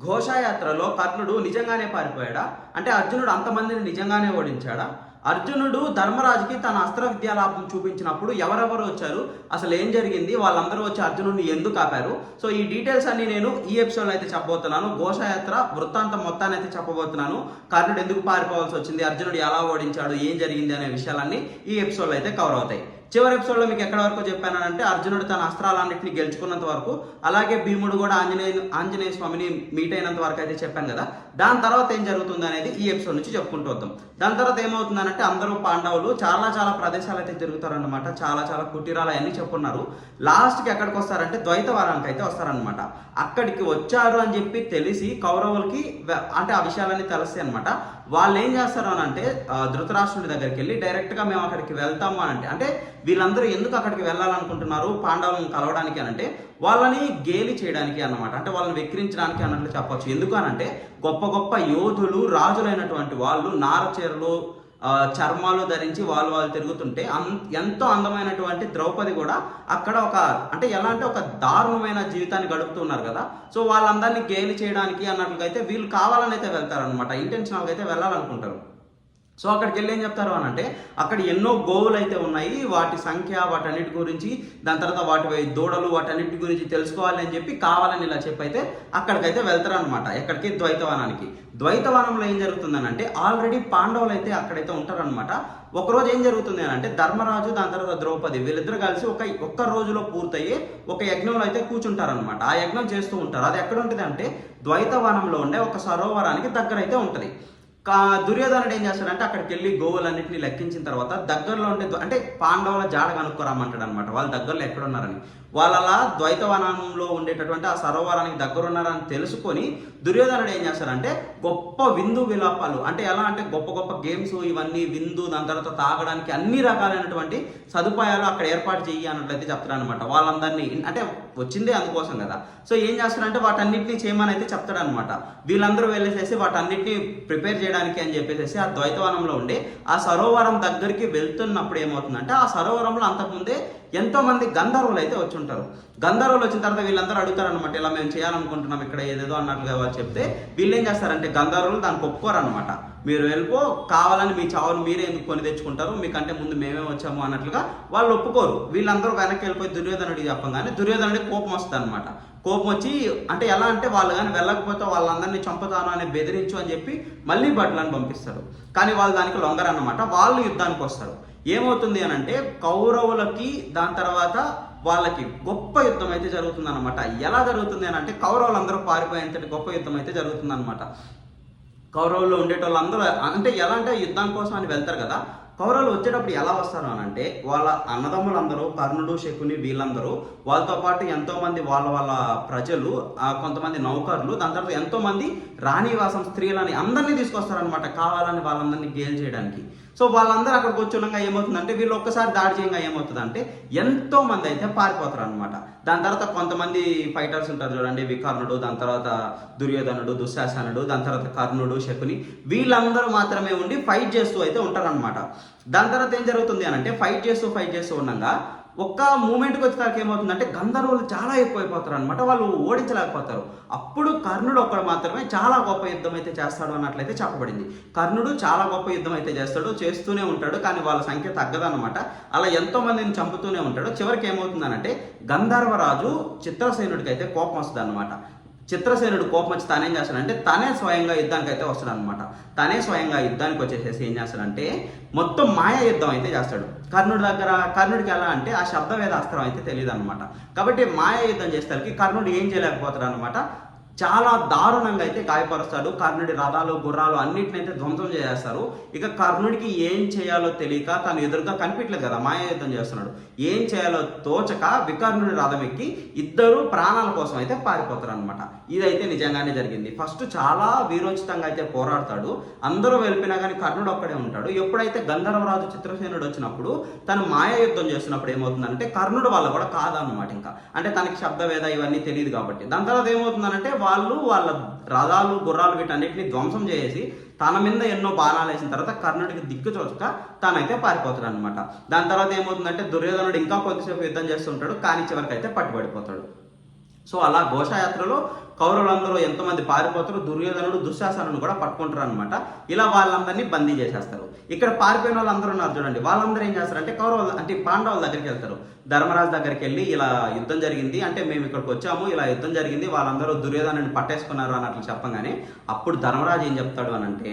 ఘోషయాత్రలో కర్ణుడు నిజంగానే పారిపోయాడా? అంటే అర్జునుడు అంతమందిని నిజంగానే ఓడించాడా? అర్జునుడు ధర్మరాజుకి తన అస్త్ర విద్యాలాపం చూపించినప్పుడు ఎవరెవరు వచ్చారు, అసలు ఏం జరిగింది, వాళ్ళందరూ వచ్చి అర్జునుడిని ఎందుకు ఆపారు? సో ఈ డీటెయిల్స్ అన్ని నేను ఈ ఎపిసోడ్లో అయితే చెప్పబోతున్నాను. ఘోషయాత్ర వృత్తాంతం మొత్తాన్ని అయితే చెప్పబోతున్నాను. కర్ణుడు ఎందుకు పారిపోవాల్సి వచ్చింది, అర్జునుడు ఎలా ఓడించాడు, ఏం జరిగింది అనే విషయాలన్నీ ఈ ఎపిసోడ్లో అయితే కవర్ అవుతాయి. చివరి ఎపిసోడ్లో మీకు ఎక్కడ వరకు చెప్పానంటే అర్జునుడు తన అస్త్రాలన్నింటినీ గెలుచుకున్నంత వరకు, అలాగే భీముడు కూడా ఆంజనేయ స్వామిని మీట్ అయినంత వరకు అయితే చెప్పాను కదా. దాని తర్వాత ఏం జరుగుతుంది అనేది ఈ ఎపిసోడ్ నుంచి చెప్పుకుంటూ వద్దాం. దాని తర్వాత ఏమవుతుందనంటే అందరూ పాండవులు చాలా ప్రదేశాలు అయితే తిరుగుతారనమాట. చాలా కుటీరాలు అవన్నీ చెప్పున్నారు. లాస్ట్కి ఎక్కడికి వస్తారంటే ద్వైతవనానికి అయితే వస్తారనమాట. అక్కడికి వచ్చారు అని చెప్పి తెలిసి కౌరవులకి అంటే ఆ విషయాలన్నీ తెలుస్తాయి అనమాట. వాళ్ళు ఏం చేస్తారు అని అంటే ధృతరాష్ట్రుడి దగ్గరికి వెళ్ళి డైరెక్ట్గా మేము అక్కడికి వెళ్తాము అని అంటే వీళ్ళందరూ ఎందుకు అక్కడికి వెళ్ళాలనుకుంటున్నారు పాండవులను కలవడానికి అని అంటే వాళ్ళని గేలి చేయడానికి అన్నమాట. అంటే వాళ్ళని వెక్కిరించడానికి అన్నట్లు చెప్పొచ్చు. ఎందుకు అని అంటే గొప్ప యోధులు రాజులైనటువంటి వాళ్ళు నారచీరలు చర్మాలు ధరించి వాళ్ళు తిరుగుతుంటే ఎంతో అందమైనటువంటి ద్రౌపది కూడా అక్కడ అంటే ఎలా అంటే ఒక దారుణమైన జీవితాన్ని గడుపుతూ ఉన్నారు కదా. సో వాళ్ళందరినీ గేలి చేయడానికి అన్నట్లుగా అయితే వీళ్ళు కావాలని అయితే వెళ్తారనమాట. ఇంటెన్షనల్గా అయితే వెళ్ళాలనుకుంటారు. సో అక్కడికి వెళ్ళి ఏం చెప్తారు అని అంటే అక్కడ ఎన్నో గోవులు అయితే ఉన్నాయి, వాటి సంఖ్య వాటన్నిటి గురించి, దాని తర్వాత వాటి దూడలు వాటన్నిటి గురించి తెలుసుకోవాలి అని చెప్పి కావాలని ఇలా చెప్పి అయితే అక్కడికైతే వెళ్తారనమాట. ఎక్కడికి ద్వైతవనానికి. ద్వైతవనంలో ఏం జరుగుతుందని అంటే ఆల్రెడీ పాండవులు అయితే అక్కడైతే ఉంటారనమాట. ఒకరోజు ఏం జరుగుతుంది అని అంటే ధర్మరాజు దాని తర్వాత ద్రౌపది వీళ్ళిద్దరు కలిసి ఒక్క రోజులో పూర్తయ్యి ఒక యజ్ఞంలో అయితే కూర్చుంటారనమాట. ఆ యజ్ఞం చేస్తూ ఉంటారు. అది ఎక్కడ ఉంటుంది అంటే ద్వైతవనంలో ఉండే ఒక సరోవరానికి దగ్గర అయితే ఉంటుంది. దుర్యోధనుడు ఏం చేస్తాడంటే అక్కడికి వెళ్ళి గోవులన్నింటినీ లెక్కించిన తర్వాత దగ్గరలో ఉంటే అంటే పాండవుల జాడ కనుక్కోరమ్మంటాడు అనమాట. వాళ్ళ దగ్గరలో ఎక్కడున్నారని. వాళ్ళ ద్వైతవనంలో ఉండేటటువంటి ఆ సరోవరానికి దగ్గర ఉన్నారని తెలుసుకొని దుర్యోధనుడు ఏం చేస్తారంటే గొప్ప విందు విలాపాలు, అంటే ఎలా అంటే గొప్ప గేమ్స్ ఇవన్నీ విందు, దాని తర్వాత తాగడానికి అన్ని రకాలైనటువంటి సదుపాయాలు అక్కడ ఏర్పాటు చెయ్యి అన్నట్లయితే చెప్తాడనమాట. వాళ్ళందరినీ అంటే వచ్చిందే అందుకోసం కదా. సో ఏం చేస్తాడంటే వాటన్నిటినీ చేయమని అయితే చెప్తాడనమాట. వీళ్ళందరూ వెళ్ళేసేసి వాటన్నిటిని ప్రిపేర్ చేయడానికి అని చెప్పేసి ఆ ద్వైతవనంలో ఉండి ఆ సరోవరం దగ్గరికి వెళ్తున్నప్పుడు ఏమవుతుందంటే ఆ సరోవరంలో అంతకుముందే ఎంతో మంది గంధర్వులు అయితే వచ్చి ఉంటారు. గంధర్వులు వచ్చిన తర్వాత వీళ్ళందరూ అడుగుతారనమాట, ఇలా మేము చేయాలనుకుంటున్నాం ఇక్కడ ఏదేదో అన్నట్లుగా వాళ్ళు చెప్తే వీళ్ళు ఏం చేస్తారంటే గంధర్వులు దానికి ఒప్పుకోరనమాట. మీరు వెళ్ళిపో, కావాలని మీ చావును మీరే ఎందుకు కొని తెచ్చుకుంటారు, మీకంటే ముందు మేమే వచ్చాము అన్నట్లుగా వాళ్ళు ఒప్పుకోరు. వీళ్ళందరూ వెనక్కి వెళ్ళిపోయి దుర్యోధనుడికి చెప్పగానే దుర్యోధనుడికి కోపం వస్తుంది అనమాట. కోపం వచ్చి అంటే ఎలా అంటే వాళ్ళు కానీ వెళ్ళకపోతే వాళ్ళందరినీ చంపుతాను అని బెదిరించు అని చెప్పి మళ్ళీ భటులను పంపిస్తారు. కానీ వాళ్ళు దానికి లొంగరన్నమాట. వాళ్ళు యుద్ధానికి వస్తారు. ఏమవుతుంది అని అంటే కౌరవులకి దాని తర్వాత వాళ్ళకి గొప్ప యుద్ధం అయితే జరుగుతుంది అనమాట. ఎలా జరుగుతుంది అని అంటే కౌరవులందరూ పారిపోయేంతటి గొప్ప యుద్ధం అయితే జరుగుతుంది అనమాట. కౌరవుల్లో ఉండేటోళ్ళందరూ అంటే ఎలా అంటే యుద్ధం కోసం అని వెళ్తారు కదా. కౌరవులు వచ్చేటప్పుడు ఎలా వస్తారు అని అంటే వాళ్ళ అన్నదమ్ములందరూ కర్ణుడు శకుని వీళ్ళందరూ వాళ్ళతో పాటు ఎంతోమంది వాళ్ళ ప్రజలు, కొంతమంది నౌకర్లు, దాని తర్వాత ఎంతోమంది రాణివాసం స్త్రీలని అందరినీ తీసుకొస్తారనమాట కావాలని వాళ్ళందరినీ గేల్ చేయడానికి. సో వాళ్ళందరూ అక్కడికి వచ్చి ఉండగా ఏమవుతుందంటే వీళ్ళు ఒక్కసారి దాడి చేయంగా ఏమవుతుందంటే ఎంతో మంది అయితే పారిపోతారు అనమాట. దాని తర్వాత కొంతమంది ఫైటర్స్ ఉంటారు చూడండి, వికర్ణుడు, దాని తర్వాత దుర్యోధనుడు, దుశ్శాసనుడు, దాని తర్వాత కర్ణుడు, శకుని వీళ్ళందరూ మాత్రమే ఉండి ఫైట్ చేస్తూ అయితే ఉంటారనమాట. దాని తర్వాత ఏం జరుగుతుంది అని అంటే ఫైట్ చేస్తూ ఉండగా ఒక్క మూమెంట్కి వచ్చేసరికి ఏమవుతుందంటే గంధర్వులు చాలా ఎక్కువైపోతారు అనమాట. వాళ్ళు ఓడించలేకపోతారు. అప్పుడు కర్ణుడు ఒక్కడు మాత్రమే చాలా గొప్ప యుద్ధం అయితే చేస్తాడు అన్నట్లయితే చెప్పబడింది. కర్ణుడు చాలా గొప్ప యుద్ధం అయితే చేస్తూనే ఉంటాడు. కానీ వాళ్ళ సంఖ్య తగ్గదన్నమాట. అలా ఎంతో మందిని చంపుతూనే ఉంటాడు. చివరికి ఏమవుతుందనంటే గంధర్వరాజు చిత్రసేనుడికి అయితే కోపం వస్తుంది అనమాట. చిత్రసేనుడు కోపం వచ్చి తానేం చేస్తాడంటే తనే స్వయంగా యుద్ధానికి అయితే వస్తాడు అనమాట. తనే స్వయంగా యుద్ధానికి వచ్చేసేసి ఏం చేస్తాడంటే మొత్తం మాయా యుద్ధం అయితే చేస్తాడు. కర్ణుడికి ఎలా అంటే ఆ శబ్దవేద అస్త్రం అయితే తెలియదు అనమాట. కాబట్టి మాయా యుద్ధం చేసేసరికి కర్ణుడు ఏం చేయలేకపోతాడు అనమాట. చాలా దారుణంగా అయితే గాయపరుస్తాడు. కర్ణుడి రథాలు గుర్రాలు అన్నిటిని అయితే ధ్వంసం చేసేస్తారు. ఇక కర్ణుడికి ఏం చేయాలో తెలియక తను ఎదురుగా కనిపించలేదు కదా, మాయా యుద్ధం చేస్తున్నాడు. ఏం చేయాలో తోచక వికర్ణుడి రథం ఎక్కి ఇద్దరు ప్రాణాల కోసం అయితే పారిపోతారు అనమాట. ఇదైతే నిజంగానే జరిగింది. ఫస్ట్ చాలా వీరోచితంగా అయితే పోరాడతాడు. అందరూ వెళ్ళిపోయినా కానీ కర్ణుడు ఒక్కడే ఉంటాడు. ఎప్పుడైతే గంధర్వరాజు చిత్రసేనుడు వచ్చినప్పుడు తను మాయా యుద్ధం చేస్తున్నప్పుడు ఏమవుతుందంటే కర్ణుడు వాళ్ళ కూడా కాదన్నమాట. ఇంకా అంటే తనకి శబ్దవేద ఇవన్నీ తెలియదు కాబట్టి. దాని తర్వాత ఏమవుతుందనంటే వాళ్ళ రథాలు గుర్రాలు వీటన్నిటిని ధ్వంసం చేసి తన మీద ఎన్నో బాణాలు వేసిన తర్వాత కర్ణుడికి దిక్కు చూచక తానైతే పారిపోతాడు అనమాట. దాని తర్వాత ఏమవుతుందంటే దుర్యోధనుడు ఇంకా కొద్దిసేపు యుద్ధం చేస్తుంటాడు. కానీ చివరికి అయితే పట్టుబడిపోతాడు. సో అలా ఘోషయాత్రలో కౌరవులందరూ ఎంతోమంది పారిపోతారు, దుర్యోధనుడు దుశ్శాసనుడు కూడా పట్టుకుంటారు అనమాట. ఇలా వాళ్ళందరినీ బందీ చేసేస్తారు. ఇక్కడ పారిపోయిన వాళ్ళందరూ ఉన్నారు చూడండి, వాళ్ళందరూ ఏం చేస్తారంటే కౌరవులు అంటే పాండవుల దగ్గరికి వెళ్తారు. ధర్మరాజు దగ్గరికి వెళ్ళి ఇలా యుద్ధం జరిగింది, అంటే మేము ఇక్కడికి వచ్చాము, ఇలా యుద్ధం జరిగింది, వాళ్ళందరూ దుర్యోధనుడిని పట్టేసుకున్నారు అన్నట్లు చెప్పగానే అప్పుడు ధర్మరాజు ఏం చెప్తాడు అని అంటే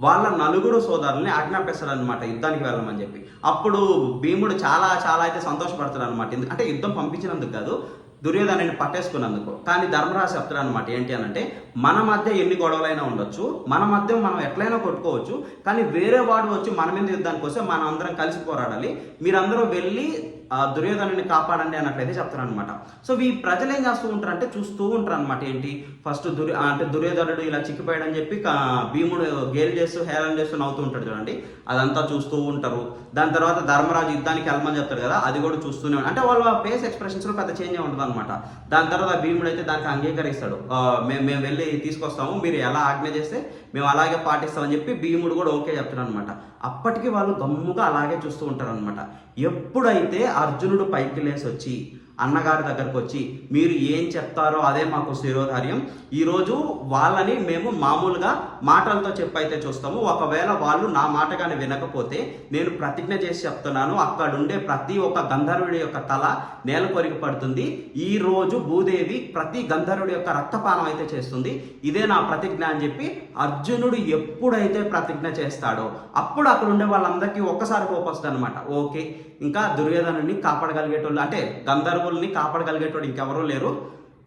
వాళ్ళ నలుగురు సోదరుల్ని ఆజ్ఞాపిస్తాడు అనమాట యుద్ధానికి వెళ్ళమని చెప్పి. అప్పుడు భీముడు చాలా చాలా అయితే సంతోషపడతాడు అనమాట. అంటే యుద్ధం పంపించినందుకు కాదు, దుర్యోధనుని పట్టేసుకున్నందుకు. కానీ ధర్మరాజు చెప్తాడు అనమాట ఏంటి అనంటే మన మధ్య ఎన్ని గొడవలైనా ఉండొచ్చు, మన మధ్య మనం ఎట్లయినా కొట్టుకోవచ్చు, కానీ వేరే వాడు వచ్చి మన మీద యుద్ధానికి వస్తే మనం అందరం కలిసి పోరాడాలి, మీరందరూ వెళ్ళి దుర్యోధనుని కాపాడండి అన్నట్లయితే చెప్తారు అనమాట. సో ఈ ప్రజలు ఏం చేస్తూ ఉంటారు అంటే చూస్తూ ఉంటారు అనమాట. ఏంటి ఫస్ట్ అంటే దుర్యోధనుడు ఇలా చిక్కిపోయాడని చెప్పి భీముడు గేలు చేస్తూ హేళన చేస్తూ నవ్వుతూ ఉంటాడు చూడండి, అదంతా చూస్తూ ఉంటారు. దాని తర్వాత ధర్మరాజు యుద్ధానికి వెళ్ళమని చెప్తాడు కదా, అది కూడా చూస్తూనే ఉంటాడు. అంటే వాళ్ళ ఫేస్ ఎక్స్ప్రెషన్స్లో పెద్ద చేంజ్ ఉంటుంది అనమాట. దాని తర్వాత భీముడు అయితే దానికి అంగీకరిస్తాడు, మేము వెళ్ళి తీసుకొస్తాము, మీరు ఎలా ఆజ్ఞ చేస్తే మేము అలాగే పాటిస్తామని చెప్పి భీముడు కూడా ఓకే చెప్తాడు అనమాట. అప్పటికి వాళ్ళు గమ్ముగా అలాగే చూస్తూ ఉంటారు అనమాట. ఎప్పుడైతే అర్జునుడు పైకి లేసి వచ్చి అన్నగారి దగ్గరకు వచ్చి మీరు ఏం చెప్తారో అదే మాకు శిరోధార్యం, ఈరోజు వాళ్ళని మేము మామూలుగా మాటలతో చెప్పైతే చూస్తాము, ఒకవేళ వాళ్ళు నా మాట కానీ వినకపోతే నేను ప్రతిజ్ఞ చేసి చెప్తున్నాను, అక్కడుండే ప్రతి ఒక్క గంధర్వుడి యొక్క తల నేల కొరికి పడుతుంది, ఈ రోజు భూదేవి ప్రతి గంధర్వుడి యొక్క రక్తపానం అయితే చేస్తుంది, ఇదే నా ప్రతిజ్ఞ అని చెప్పి అర్జునుడు ఎప్పుడైతే ప్రతిజ్ఞ చేస్తాడో అప్పుడు అక్కడ ఉండే వాళ్ళందరికీ ఒక్కసారి కోపొస్తుంది అనమాట. ఓకే, ఇంకా దుర్యోధనుడిని కాపాడగలిగేటోళ్ళు అంటే గంధర్వుల్ని కాపాడగలిగేటోడు ఇంకెవరూ లేరు,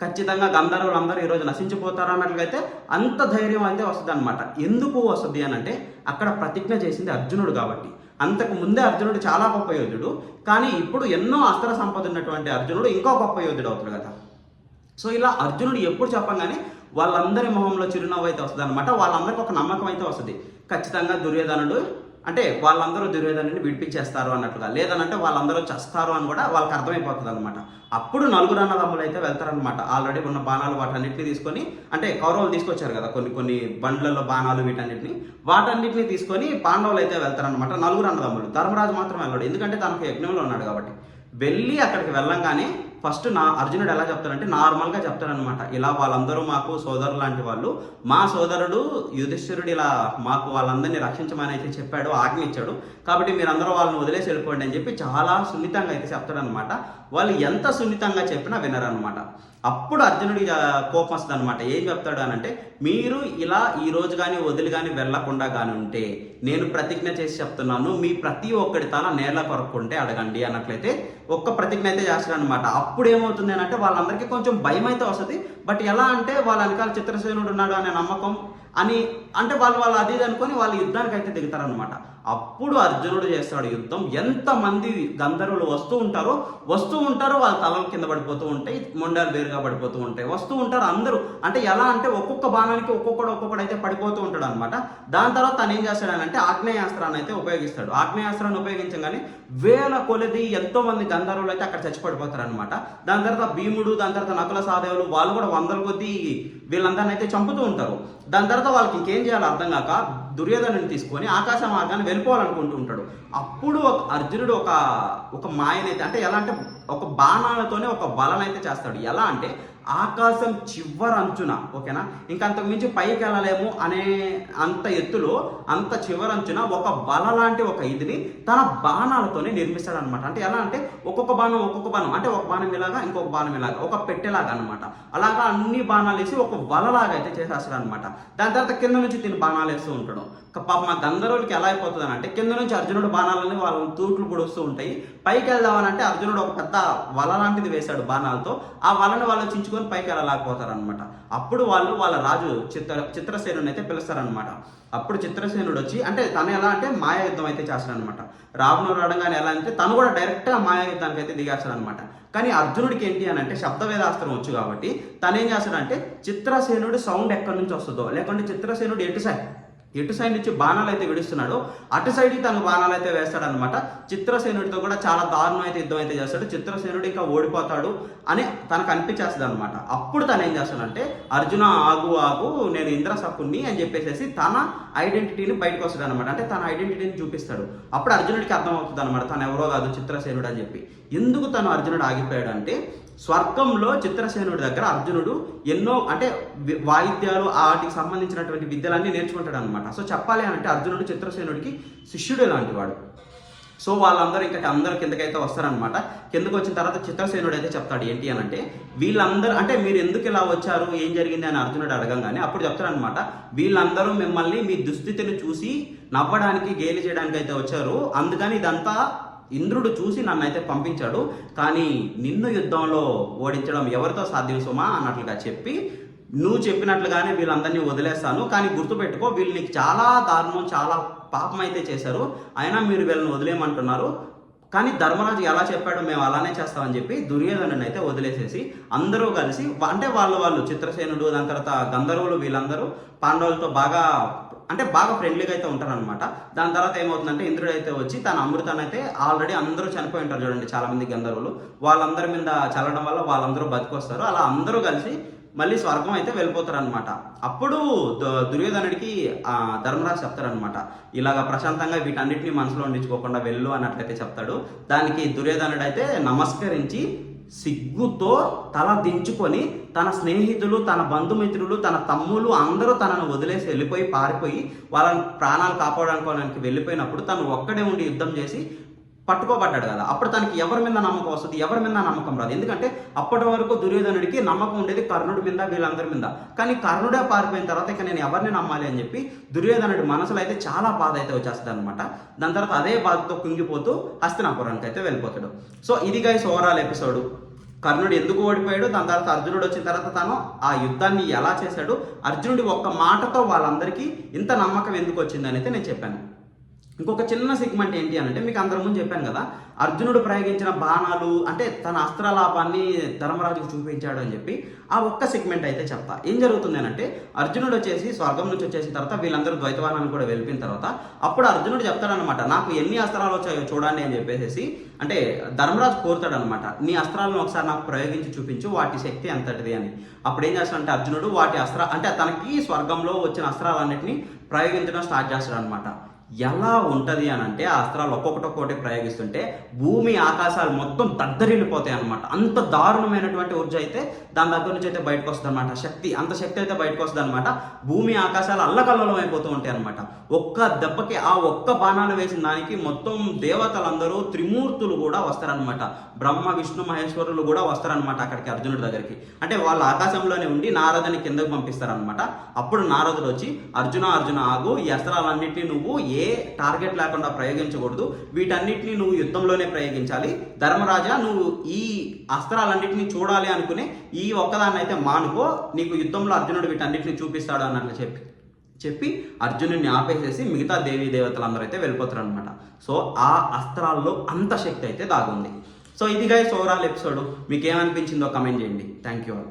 ఖచ్చితంగా గంధర్వులు అందరూ ఈరోజు నశించిపోతారు అన్నట్లయితే అంత ధైర్యం అయితే వస్తుంది అనమాట. ఎందుకు వస్తుంది అని అంటే అక్కడ ప్రతిజ్ఞ చేసింది అర్జునుడు కాబట్టి. అంతకు ముందే అర్జునుడు చాలా గొప్ప యోధుడు, కానీ ఇప్పుడు ఎన్నో అస్త్ర సంపద ఉన్నటువంటి అర్జునుడు ఇంకో గొప్ప యోధుడు అవుతాడు కదా. సో ఇలా అర్జునుడు ఎప్పుడు చెప్పగానే వాళ్ళందరి మొహంలో చిరునవ్వు అయితే వస్తుంది అనమాట. వాళ్ళందరికీ ఒక నమ్మకం అయితే వస్తుంది, ఖచ్చితంగా దుర్యోధనుడు అంటే వాళ్ళందరూ దుర్యోధనుడిని విడిపించేస్తారు అన్నట్లుగా, లేదనంటే వాళ్ళందరూ చస్తారు అని కూడా వాళ్ళకి అర్థమైపోతుంది అనమాట. అప్పుడు నలుగురు అన్నదమ్ములు అయితే వెళ్తారనమాట. ఆల్రెడీ ఉన్న బాణాలు వాటన్నిటిని తీసుకొని, అంటే కౌరవులు తీసుకొచ్చారు కదా కొన్ని బండ్లలో బాణాలు వాటన్నిటిని తీసుకొని పాండవులు అయితే వెళ్తారనమాట. నలుగురు అన్నదమ్ములు, ధర్మరాజు మాత్రం వెళ్ళాడు, ఎందుకంటే తనకు యజ్ఞంలో ఉన్నాడు కాబట్టి. వెళ్ళి అక్కడికి వెళ్ళంగానే ఫస్ట్ అర్జునుడు ఎలా చెప్తాడంటే నార్మల్గా చెప్తాడనమాట, ఇలా వాళ్ళందరూ మాకు సోదరులు లాంటి వాళ్ళు, మా సోదరుడు యుధిష్ఠిరుడు ఇలా మాకు వాళ్ళందరినీ రక్షించమని అయితే చెప్పాడు, ఆజ్ఞ ఇచ్చాడు, కాబట్టి మీరందరూ వాళ్ళని వదిలేసి వెళ్ళిపోండి అని చెప్పి చాలా సున్నితంగా అయితే చెప్తాడనమాట. వాళ్ళు ఎంత సున్నితంగా చెప్పినా వినరనమాట. అప్పుడు అర్జునుడికి కోపం వస్తుంది అనమాట. ఏం చెప్తాడు అని అంటే మీరు ఇలా ఈ రోజు కానీ వదిలి కానీ వెళ్లకుండా కానీ ఉంటే నేను ప్రతిజ్ఞ చేసి చెప్తున్నాను, మీ ప్రతి ఒక్కడి తల నేల కొరకుంటే అడగండి అన్నట్లయితే ఒక్క ప్రతిజ్ఞ అయితే చేస్తాడు అనమాట. అప్పుడు ఏమవుతుంది అని అంటే వాళ్ళందరికీ కొంచెం భయం అయితే వస్తుంది. బట్ ఎలా అంటే వాళ్ళ వెనకాల చిత్రసేనుడు ఉన్నాడు అనే నమ్మకం అని అంటే వాళ్ళు అది అనుకొని వాళ్ళు యుద్ధానికి అయితే దిగుతారనమాట. అప్పుడు అర్జునుడు చేస్తాడు యుద్ధం. ఎంతమంది గంధర్వులు వస్తూ ఉంటారో వాళ్ళ తలల కింద పడిపోతూ ఉంటాయి, మొండాలు వేరుగా పడిపోతూ ఉంటాయి, వస్తూ ఉంటారు అందరూ. అంటే ఎలా అంటే ఒక్కొక్క బాణానికి ఒక్కొక్కడు అయితే పడిపోతూ ఉంటాడు అనమాట. దాని తర్వాత తను ఏం చేస్తాడనంటే ఆగ్నేయాస్త్రాన్ని అయితే ఉపయోగిస్తాడు. ఆగ్నేయాస్త్రాన్ని ఉపయోగించగానే వేల కొలది ఎంతో మంది గంధర్వులు అయితే అక్కడ చచ్చిపడిపోతారు అనమాట. దాని తర్వాత భీముడు, దాని తర్వాత నకుల సహదేవులు వాళ్ళు కూడా వందల కొద్దీ వీళ్ళందరినీ అయితే చంపుతూ ఉంటారు. దాని తర్వాత వాళ్ళకి ఇంకేం చేయాలో అర్థం కాక దుర్యోధనుని తీసుకొని ఆకాశ మార్గాన్ని వెళ్ళిపోవాలనుకుంటూ ఉంటాడు. అప్పుడు అర్జునుడు ఒక మాయనైతే అంటే ఎలా అంటే ఒక బాణాలతోనే ఒక వలనైతే చేస్తాడు. ఎలా అంటే ఆకాశం చివరంచున, ఓకేనా, ఇంకా అంతకు మించి పైకి వెళ్ళలేము అనే అంత ఎత్తులో అంత చివరంచున ఒక వల లాంటి ఒక ఇదిని తన బాణాలతోనే నిర్మిస్తాడు అనమాట. అంటే ఎలా అంటే ఒక్కొక్క బాణం అంటే ఒక బాణం ఇలాగా ఇంకొక బాణం ఇలాగా ఒక పెట్టెలాగా అనమాట. అలాగా అన్ని బాణాలు వేసి ఒక వలలాగా అయితే చేసేస్తాడు అనమాట. దాని తర్వాత కింద నుంచి తిని బాణాలు వేస్తూ ఉంటాడు. పాప మా గంధర్వులకి ఎలా అయిపోతుంది అని అంటే కింద నుంచి అర్జునుడు బాణాలని వాళ్ళని తూట్లు పొడుస్తూ ఉంటాయి. పైకి వెళ్దామని అంటే అర్జునుడు ఒక పెద్ద వల లాంటిది వేశాడు బాణాలతో, ఆ వలని వాళ్ళు చించుకొని పైకి వెళ్ళలేకపోతారు అనమాట. అప్పుడు వాళ్ళ రాజు చిత్రసేనుని అయితే పిలుస్తారనమాట. అప్పుడు చిత్రసేనుడు వచ్చి అంటే తను ఎలా అంటే మాయా యుద్ధం అయితే చేస్తాడనమాట. రావణుడు రావడంగానే ఎలా అంటే తను కూడా డైరెక్ట్గా మాయా యుద్ధానికి అయితే దిగేస్తాడనమాట. కానీ అర్జునుడికి ఏంటి అని అంటే శబ్దవేదాస్త్రం వచ్చు కాబట్టి తను ఏం చేస్తాడంటే చిత్రసేనుడు సౌండ్ ఎక్కడి నుంచి వస్తుందో, లేకుంటే చిత్రసేనుడు ఎటు సైడ్ నుంచి బాణాలు అయితే విడుస్తున్నాడు అటు సైడ్కి తను బాణాలు అయితే వేస్తాడనమాట. చిత్రసేనుడితో కూడా చాలా దారుణం అయితే యుద్ధం అయితే చేస్తాడు. చిత్రసేనుడు ఇంకా ఓడిపోతాడు అని తనకు అనిపించేస్తుంది అనమాట. అప్పుడు తను ఏం చేస్తాడంటే అర్జున ఆగు నేను ఇంద్రసకుణ్ణి అని చెప్పేసి తన ఐడెంటిటీని బయటకు వస్తాడు అనమాట. అంటే తన ఐడెంటిటీని చూపిస్తాడు. అప్పుడు అర్జునుడికి అర్థమవుతుంది అనమాట తను ఎవరో కాదు చిత్రసేనుడు అని చెప్పి. ఎందుకు తను అర్జునుడు ఆగిపోయాడు అంటే స్వర్గంలో చిత్రసేనుడి దగ్గర అర్జునుడు ఎన్నో అంటే వాయిద్యాలు వాటికి సంబంధించినటువంటి విద్యలన్నీ నేర్చుకుంటాడు అనమాట. సో చెప్పాలి అంటే అర్జునుడు చిత్రసేనుడికి శిష్యుడు లాంటి వాడు. సో వాళ్ళందరూ ఇంకా అందరూ కిందకైతే వస్తారనమాట. కిందకు వచ్చిన తర్వాత చిత్రసేనుడు అయితే చెప్తాడు ఏంటి అని అంటే, వీళ్ళందరూ అంటే మీరు ఎందుకు ఇలా వచ్చారు, ఏం జరిగింది అని అర్జునుడు అడగంగానే అప్పుడు చెప్తారనమాట, వీళ్ళందరూ మిమ్మల్ని మీ దుస్థితిని చూసి నవ్వడానికి గేలి చేయడానికి అయితే వచ్చారు, అందుకని ఇదంతా ఇంద్రుడు చూసి నన్ను అయితే పంపించాడు, కానీ నిన్ను యుద్ధంలో ఓడించడం ఎవరితో సాధ్యం సుమా అన్నట్లుగా చెప్పి, నువ్వు చెప్పినట్లుగానే వీళ్ళందరినీ వదిలేస్తాను, కానీ గుర్తుపెట్టుకో వీళ్ళు నీకు చాలా దారుణం చాలా పాపం అయితే చేశారు, అయినా మీరు వీళ్ళని వదిలేయమంటున్నారు, కానీ ధర్మరాజు ఎలా చెప్పాడో మేము అలానే చేస్తామని చెప్పి దుర్యోధనుని అయితే వదిలేసేసి అందరూ కలిసి అంటే వాళ్ళు చిత్రసేనుడు దాని తర్వాత గంధర్వులు వీళ్ళందరూ పాండవులతో బాగా ఫ్రెండ్లీగా అయితే ఉంటారనమాట. దాని తర్వాత ఏమవుతుందంటే ఇంద్రుడు అయితే వచ్చి తన అమృతాన్ని అయితే ఆల్రెడీ అందరూ చనిపోయి ఉంటారు చూడండి చాలా మంది గంధర్వులు, వాళ్ళందరి మీద చల్లడం వల్ల వాళ్ళందరూ బతికొస్తారు. అలా అందరూ కలిసి మళ్ళీ స్వర్గం అయితే వెళ్ళిపోతారు అనమాట. అప్పుడు దుర్యోధనుడికి ధర్మరాజు చెప్తారనమాట, ఇలాగ ప్రశాంతంగా వీటన్నిటిని మనసులో ఉండించుకోకుండా వెళ్ళు అన్నట్లయితే చెప్తాడు. దానికి దుర్యోధనుడు అయితే నమస్కరించి సిగ్గుతో తల దించుకొని తన స్నేహితులు తన బంధుమిత్రులు తన తమ్ములు అందరూ తనను వదిలేసి వెళ్ళిపోయి పారిపోయి వాళ్ళని ప్రాణాలు కాపాడుకోవడానికి వెళ్ళిపోయినప్పుడు తను ఒక్కడే ఉండి యుద్ధం చేసి పట్టుకోబడ్డాడు కదా, అప్పుడు తనకి ఎవరి మీద నమ్మకం వస్తుంది, ఎవరి మీద నమ్మకం రాదు. ఎందుకంటే అప్పటి వరకు దుర్యోధనుడికి నమ్మకం ఉండేది కర్ణుడి మీద వీళ్ళందరి మీద, కానీ కర్ణుడే పారిపోయిన తర్వాత ఇక నేను ఎవరిని నమ్మాలి అని చెప్పి దుర్యోధనుడి మనసులో అయితే చాలా బాధ అయితే వచ్చేస్తుంది అనమాట. దాని తర్వాత అదే బాధతో కుంగిపోతూ హస్తినాపురానికి అయితే వెళ్ళిపోతాడు. సో ఇది గైస్ ఓవరాల్ ఎపిసోడ్. కర్ణుడు ఎందుకు ఓడిపోయాడు, దాని తర్వాత అర్జునుడు వచ్చిన తర్వాత తను ఆ యుద్ధాన్ని ఎలా చేశాడు, అర్జునుడి ఒక్క మాటతో వాళ్ళందరికీ ఇంత నమ్మకం ఎందుకు వచ్చిందని అయితే నేను చెప్పాను. ఇంకొక చిన్న సెగ్మెంట్ ఏంటి అని అంటే, మీకు అందరి ముందు చెప్పాను కదా, అర్జునుడు ప్రయోగించిన బాణాలు అంటే తన అస్త్రలాభాన్ని ధర్మరాజుకు చూపించాడు అని చెప్పి ఆ ఒక్క సెగ్మెంట్ అయితే చెప్తా. ఏం జరుగుతుంది అని అంటే, అర్జునుడు వచ్చేసి స్వర్గం నుంచి వచ్చేసిన తర్వాత వీళ్ళందరూ ద్వైతవానాన్ని కూడా వెళ్ళిన తర్వాత అప్పుడు అర్జునుడు చెప్తాడనమాట, నాకు ఎన్ని అస్త్రాలు వచ్చాయో చూడండి అని చెప్పేసి, అంటే ధర్మరాజు కోరుతాడనమాట, నీ అస్త్రాలను ఒకసారి నాకు ప్రయోగించి చూపించు, వాటి శక్తి ఎంతటిది అని. అప్పుడు ఏం చేస్తాడంటే అర్జునుడు వాటి అంటే తనకి స్వర్గంలో వచ్చిన అస్త్రాలన్నింటినీ ప్రయోగించడం స్టార్ట్ చేస్తాడు అనమాట. ఎలా ఉంటుంది అని అంటే ఆ అస్త్రాలు ఒక్కొక్కటి ప్రయోగిస్తుంటే భూమి ఆకాశాలు మొత్తం దద్దరిల్లిపోతాయి అనమాట. అంత దారుణమైనటువంటి ఊర్జ అయితే దాని దగ్గర నుంచి అయితే బయటకు వస్తుంది అనమాట. అంత శక్తి అయితే బయటకు వస్తుంది అనమాట. భూమి ఆకాశాలు అల్లకల్లోలం అయిపోతూ ఉంటాయి అనమాట. ఒక్క దెబ్బకి ఆ ఒక్క బాణాలు వేసిన దానికి మొత్తం దేవతలందరూ త్రిమూర్తులు కూడా వస్తారనమాట. బ్రహ్మ విష్ణు మహేశ్వరులు కూడా వస్తారనమాట అక్కడికి అర్జునుడి దగ్గరికి. అంటే వాళ్ళు ఆకాశంలోనే ఉండి నారదుని కిందకు పంపిస్తారనమాట. అప్పుడు నారదుడు వచ్చి అర్జున ఆగు, ఈ అస్త్రాలన్నింటినీ నువ్వు ఏ టార్గెట్ లేకుండా ప్రయోగించకూడదు, వీటన్నిటిని నువ్వు యుద్ధంలోనే ప్రయోగించాలి. ధర్మరాజా, నువ్వు ఈ అస్త్రాలన్నింటినీ చూడాలి అనుకునే ఈ ఒక్కదాన్ని అయితే మానుకో, నీకు యుద్ధంలో అర్జునుడు వీటన్నిటిని చూపిస్తాడు అన్నట్లు చెప్పి అర్జునుడిని ఆపేసేసి మిగతా దేవీ దేవతలందరూ అయితే వెళ్ళిపోతారు అనమాట. సో ఆ అస్త్రాల్లో అంత శక్తి అయితే దాగుంది. సో ఇది గైస్ ఓవరాల్ ఎపిసోడ్. మీకు ఏమనిపించిందో కమెంట్ చేయండి. Thank you all.